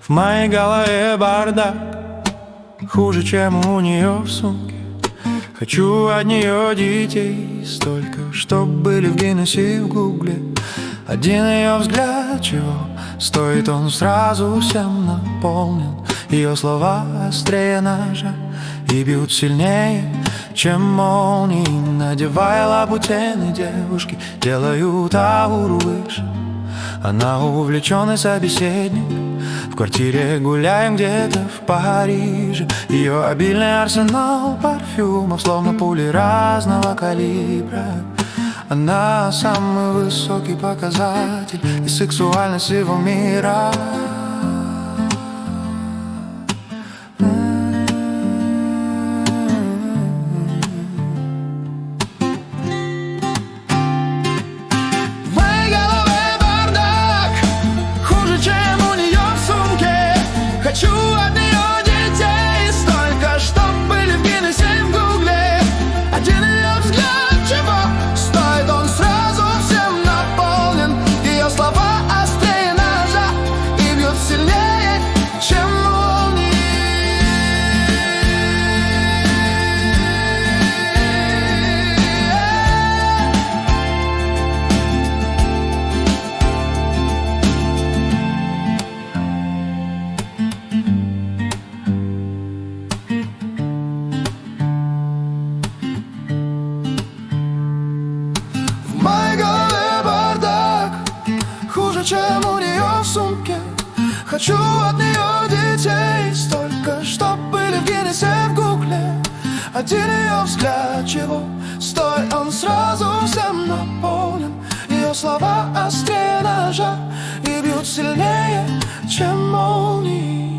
В моей голове бардак, хуже, чем у нее в сумке. Хочу от нее детей столько, чтоб были в Гиннессе и в Гугле. Один ее взгляд, чего стоит, он сразу всем наполнен. Ее слова острее ножа и бьют сильнее, чем молнии. Надевая лабутены, девушки делают ауру выше. Она увлеченный собеседник. В квартире гуляем где-то в Париже. Ее обильный арсенал парфюмов, словно пули разного калибра. Она самый высокий показатель и сексуальность всего мира. Хочу от нее детей столько, чтоб были в Гиннессе и в Гугле. Один ее взгляд, чего стоит, он сразу всем наполнен. Ее слова острее ножа и бьют сильнее, чем молнии. В моей голове бардак, хуже, чем у нее в сумке. Хочу от нее детей столько, чтоб были в Гиннессе и в Гугле. Один ее взгляд, чего стоит, он сразу всем наполнен. Ее слова острее ножа и бьют сильнее, чем молнии.